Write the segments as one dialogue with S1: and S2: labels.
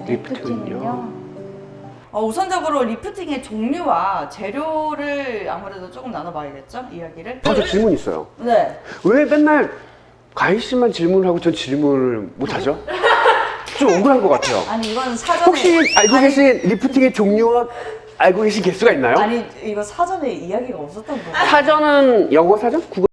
S1: 리프팅은요?
S2: 우선적으로 리프팅의 종류와 재료를 아무래도 조금 나눠봐야겠죠? 이야기를.
S1: 저 질문 있어요.
S2: 네.
S1: 왜 맨날 가희 씨만 질문을 하고 전 질문을 못하죠? 좀 억울한 것 같아요.
S2: 아니 이건 사전에
S1: 혹시 알고 계신 리프팅의 종류와 알고 계신 개수가 있나요?
S2: 아니 이거 사전에 이야기가 없었던 거예요.
S1: 사전은 영어 사전? 국어?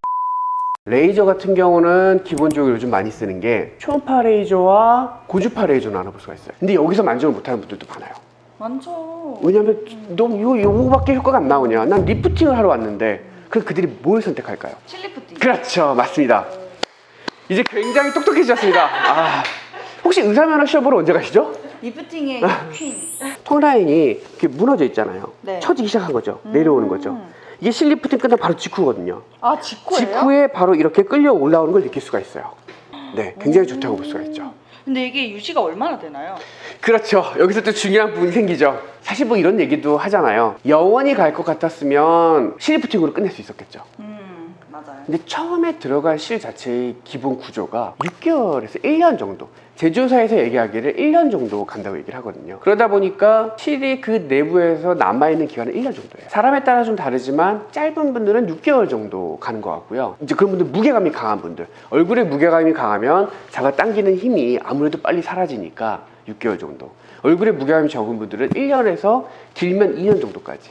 S1: 레이저 같은 경우는 기본적으로 요즘 많이 쓰는 게 초음파 레이저와 고주파 레이저 나눠볼 수가 있어요. 근데 여기서 만족을 못하는 분들도 많아요.
S2: 많죠.
S1: 왜냐면 너 이거밖에 효과가 안 나오냐? 난 리프팅을 하러 왔는데 그럼 그들이 뭘 선택할까요?
S2: 실리프팅.
S1: 그렇죠, 맞습니다. 이제 굉장히 똑똑해지셨습니다. 혹시 의사면허 시험 보러 언제 가시죠?
S2: 리프팅의 퀸.
S1: 턱 라인이 이렇게 무너져 있잖아요.
S2: 네.
S1: 처지기 시작한 거죠. 내려오는 거죠. 이게 실리프팅 끝나면 바로 직후거든요.
S2: 아 직후예요?
S1: 직후에 바로 이렇게 끌려 올라오는 걸 느낄 수가 있어요. 네, 굉장히 좋다고 볼 수가 있죠.
S2: 근데 이게 유지가 얼마나 되나요?
S1: 그렇죠. 여기서 또 중요한 부분이 생기죠. 사실 뭐 이런 얘기도 하잖아요. 영원히 갈 것 같았으면 실리프팅으로 끝낼 수 있었겠죠.
S2: 맞아요.
S1: 근데 처음에 들어간 실 자체의 기본 구조가 6개월에서 1년 정도, 제조사에서 얘기하기를 1년 정도 간다고 얘기를 하거든요. 그러다 보니까 실이 그 내부에서 남아있는 기간은 1년 정도예요. 사람에 따라 좀 다르지만 짧은 분들은 6개월 정도 가는 것 같고요. 이제 그런 분들, 무게감이 강한 분들, 얼굴에 무게감이 강하면 잡아당기는 힘이 아무래도 빨리 사라지니까 6개월 정도, 얼굴에 무게감이 적은 분들은 1년에서 길면 2년 정도까지.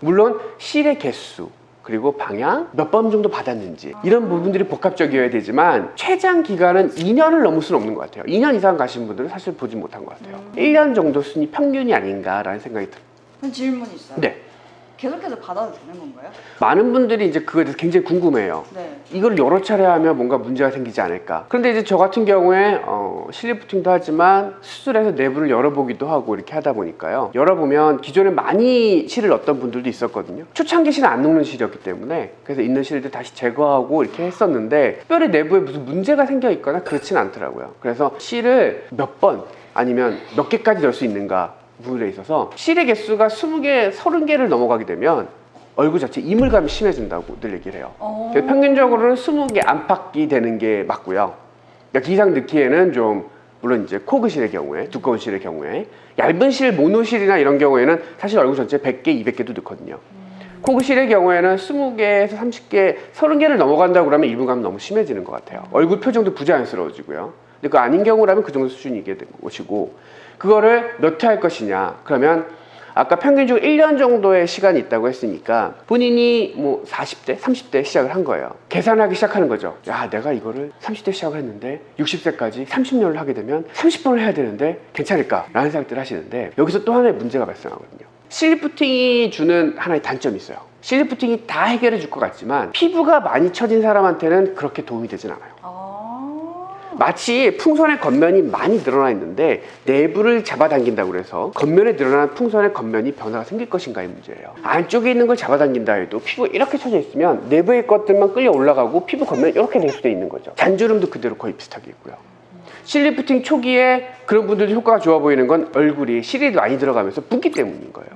S1: 물론 실의 개수 그리고 방향, 몇 번 정도 받았는지 이런 부분들이 복합적이어야 되지만 최장 기간은 2년을 넘을 수는 없는 것 같아요. 2년 이상 가신 분들은 사실 보지 못한 것 같아요. 1년 정도 순위 평균이 아닌가라는 생각이 들어요.
S2: 그럼 질문 있어요.
S1: 네.
S2: 계속해서 받아도 되는 건가요?
S1: 많은 분들이 이제 그거에 대해서 굉장히 궁금해해요.
S2: 네.
S1: 이걸 여러 차례 하면 뭔가 문제가 생기지 않을까. 그런데 이제 저 같은 경우에 실리프팅도 하지만 수술해서 내부를 열어보기도 하고 이렇게 하다 보니까요. 열어보면 기존에 많이 실을 넣었던 분들도 있었거든요. 초창기 실은 안 녹는 실이었기 때문에 그래서 있는 실들 다시 제거하고 이렇게 했었는데 특별히 내부에 무슨 문제가 생겨 있거나 그렇진 않더라고요. 그래서 실을 몇 번 아니면 몇 개까지 넣을 수 있는가 부분에 있어서 실의 개수가 20개, 30개를 넘어가게 되면 얼굴 자체 이물감이 심해진다고 늘 얘기를 해요. 그래서 평균적으로는 20개 안팎이 되는 게 맞고요. 그러니까 기상 넣기에는 좀 물론 이제 코그실의 경우에, 두꺼운 실의 경우에, 얇은 실, 모노실이나 이런 경우에는 사실 얼굴 전체 100개, 200개도 넣거든요. 코그실의 경우에는 20개에서 30개, 30개를 넘어간다고 그러면 이물감이 너무 심해지는 것 같아요. 얼굴 표정도 부자연스러워지고요. 근데 그 아닌 경우라면 그 정도 수준이게 된 것이고, 그거를 몇 회 할 것이냐? 그러면 아까 평균적으로 1년 정도의 시간이 있다고 했으니까 본인이 뭐 40대, 30대 시작을 한 거예요. 계산하기 시작하는 거죠. 야, 내가 이거를 30대 시작을 했는데 60세까지 30년을 하게 되면 30번을 해야 되는데 괜찮을까? 라는 생각들을 하시는데 여기서 또 하나의 문제가 발생하거든요. 실리프팅이 주는 하나의 단점이 있어요. 실리프팅이 다 해결해 줄 것 같지만 피부가 많이 처진 사람한테는 그렇게 도움이 되진 않아요. 마치 풍선의 겉면이 많이 늘어나 있는데 내부를 잡아당긴다고 그래서 겉면에 늘어난 풍선의 겉면이 변화가 생길 것인가의 문제예요. 안쪽에 있는 걸 잡아당긴다 해도 피부가 이렇게 처져 있으면 내부의 것들만 끌려 올라가고 피부 겉면이 이렇게 될 수도 있는 거죠. 잔주름도 그대로 거의 비슷하게 있고요. 실리프팅 초기에 그런 분들도 효과가 좋아 보이는 건 얼굴이 실이 많이 들어가면서 붓기 때문인 거예요.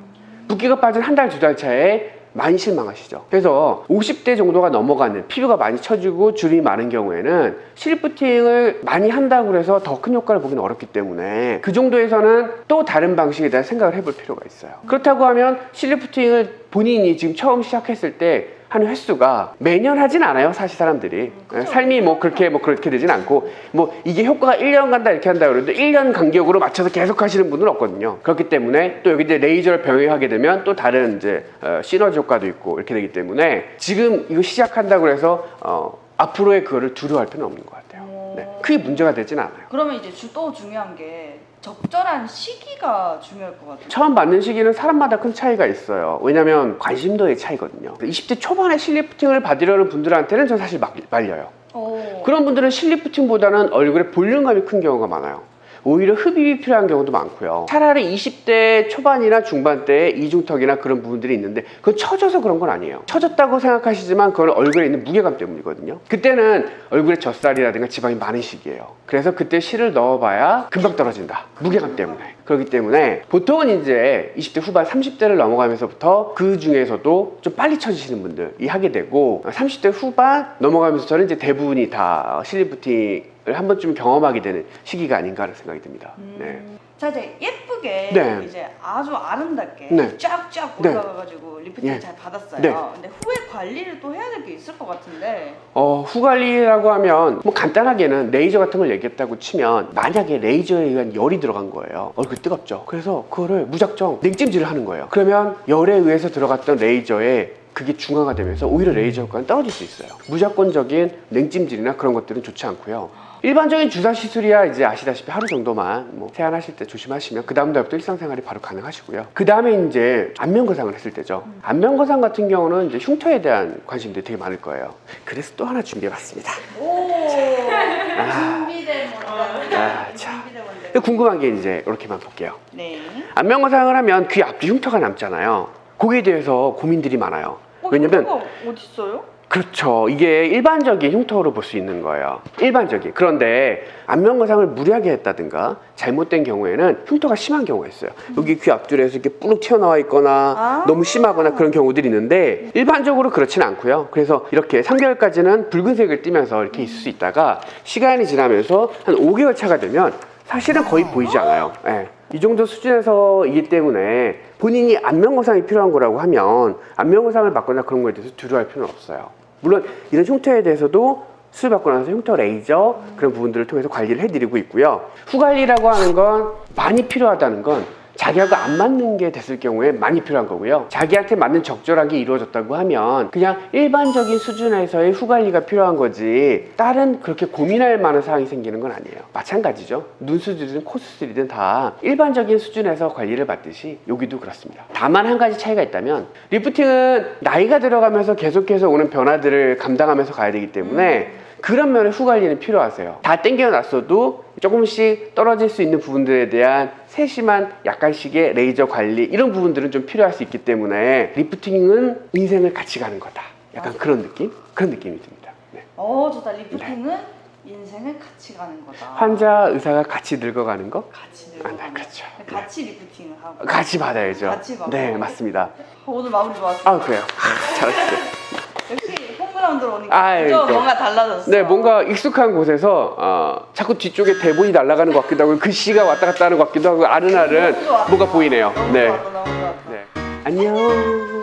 S1: 붓기가 빠진 한 달, 두 달 차에 많이 실망하시죠. 그래서 50대 정도가 넘어가는 피부가 많이 처지고 주름이 많은 경우에는 실리프팅을 많이 한다고 해서 더 큰 효과를 보기는 어렵기 때문에 그 정도에서는 또 다른 방식에 대한 생각을 해볼 필요가 있어요. 그렇다고 하면 실리프팅을 본인이 지금 처음 시작했을 때 하는 횟수가 매년 하진 않아요, 사실 사람들이. 삶이 뭐 그렇게 되진 않고, 뭐 이게 효과가 1년 간다 이렇게 한다 그래도 1년 간격으로 맞춰서 계속 하시는 분은 없거든요. 그렇기 때문에 또 여기 이제 레이저를 병행하게 되면 또 다른 이제 시너지 효과도 있고 이렇게 되기 때문에 지금 이거 시작한다고 해서 앞으로의 그거를 두려워할 필요는 없는 것 같아요. 네, 크게 문제가 되진 않아요.
S2: 그러면 이제 또 중요한 게 적절한 시기가 중요할 것 같아요.
S1: 처음 받는 시기는 사람마다 큰 차이가 있어요. 왜냐면 관심도의 차이거든요. 20대 초반에 실리프팅을 받으려는 분들한테는 전 사실 말려요. 그런 분들은 실리프팅보다는 얼굴에 볼륨감이 큰 경우가 많아요. 오히려 흡입이 필요한 경우도 많고요. 차라리 20대 초반이나 중반 때에 이중턱이나 그런 부분들이 있는데 그건 처져서 그런 건 아니에요. 처졌다고 생각하시지만 그건 얼굴에 있는 무게감 때문이거든요. 그때는 얼굴에 젖살이라든가 지방이 많은 시기예요. 그래서 그때 실을 넣어봐야 금방 떨어진다. 무게감 때문에. 그렇기 때문에 보통은 이제 20대 후반 30대를 넘어가면서부터 그 중에서도 좀 빨리 처지시는 분들이 하게 되고 30대 후반 넘어가면서는 이제 대부분이 다 실리프팅 한 번쯤 경험하게 되는 시기가 아닌가 하는 생각이 듭니다. 네.
S2: 자, 이제 예쁘게
S1: 네.
S2: 이제 아주 아름답게
S1: 네.
S2: 쫙쫙
S1: 네.
S2: 올라가가지고 리프팅
S1: 예.
S2: 잘 받았어요.
S1: 네.
S2: 근데 후에 관리를 또 해야 될 게 있을 것 같은데.
S1: 후관리라고 하면 뭐 간단하게는 레이저 같은 걸 얘기했다고 치면 만약에 레이저에 의한 열이 들어간 거예요. 얼굴 뜨겁죠. 그래서 그거를 무작정 냉찜질을 하는 거예요. 그러면 열에 의해서 들어갔던 레이저에 그게 중화가 되면서 오히려 레이저 효과는 떨어질 수 있어요. 무조건적인 냉찜질이나 그런 것들은 좋지 않고요. 일반적인 주사 시술이야 이제 아시다시피 하루 정도만 뭐 세안하실 때 조심하시면 그 다음 날부터 일상생활이 바로 가능하시고요. 그 다음에 이제 안면거상을 했을 때죠. 안면거상 같은 경우는 이제 흉터에 대한 관심들이 되게 많을 거예요. 그래서 또 하나 준비해봤습니다.
S2: 오, 준비된 뭔가.
S1: 자.
S2: 준비된 뭔가.
S1: 궁금한 게 이제 이렇게만 볼게요.
S2: 네.
S1: 안면거상을 하면 귀 앞뒤 흉터가 남잖아요. 거기에 대해서 고민들이 많아요. 왜냐면
S2: 어디 있어요?
S1: 그렇죠. 이게 일반적인 흉터로 볼 수 있는 거예요. 일반적인. 그런데 안면거상을 무리하게 했다든가 잘못된 경우에는 흉터가 심한 경우가 있어요. 여기 귀 앞줄에서 이렇게 뿌룩 튀어나와 있거나 너무 심하거나 그런 경우들이 있는데 일반적으로 그렇지는 않고요. 그래서 이렇게 3개월까지는 붉은색을 띠면서 이렇게 있을 수 있다가 시간이 지나면서 한 5개월 차가 되면 사실은 거의 보이지 않아요. 네. 이 정도 수준에서이기 때문에 본인이 안면거상이 필요한 거라고 하면 안면거상을 받거나 그런 거에 대해서 두려워할 필요는 없어요. 물론 이런 흉터에 대해서도 수술받고 나서 흉터 레이저 그런 부분들을 통해서 관리를 해드리고 있고요. 후관리라고 하는 건 많이 필요하다는 건 자기하고 안 맞는 게 됐을 경우에 많이 필요한 거고요. 자기한테 맞는 적절하게 이루어졌다고 하면 그냥 일반적인 수준에서의 후관리가 필요한 거지 다른 그렇게 고민할 만한 사항이 생기는 건 아니에요. 마찬가지죠. 눈 수술이든 코 수술이든 다 일반적인 수준에서 관리를 받듯이 여기도 그렇습니다. 다만 한 가지 차이가 있다면 리프팅은 나이가 들어가면서 계속해서 오는 변화들을 감당하면서 가야 되기 때문에 그런 면에 후관리는 필요하세요. 다 땡겨놨어도 조금씩 떨어질 수 있는 부분들에 대한 세심한 약간씩의 레이저 관리 이런 부분들은 좀 필요할 수 있기 때문에 리프팅은 인생을 같이 가는 거다. 약간 그런 느낌? 그런 느낌이 듭니다. 네.
S2: 좋다. 리프팅은 인생을 같이 가는 거다.
S1: 환자, 의사가 같이 늙어가는 거?
S2: 같이 늙어가는 거.
S1: 그렇죠.
S2: 같이 리프팅을 하고.
S1: 같이 받아야죠.
S2: 같이 받고.
S1: 네, 맞습니다.
S2: 오늘 마무리 좋았어요.
S1: 아, 그래요. 잘하셨어요.
S2: 역시 홈그라운드로 오니까
S1: 아이고.
S2: 그죠? 뭔가 달라졌어.
S1: 네, 뭔가 익숙한 곳에서 자꾸 뒤쪽에 대본이 날아가는 것 같기도 하고 글씨가 왔다 갔다 하는 것 같기도 하고 아른아른
S2: 너무 좋았다.
S1: 뭐가 보이네요.
S2: 너무
S1: 네.
S2: 좋았다, 너무 좋았다.
S1: 네. 안녕.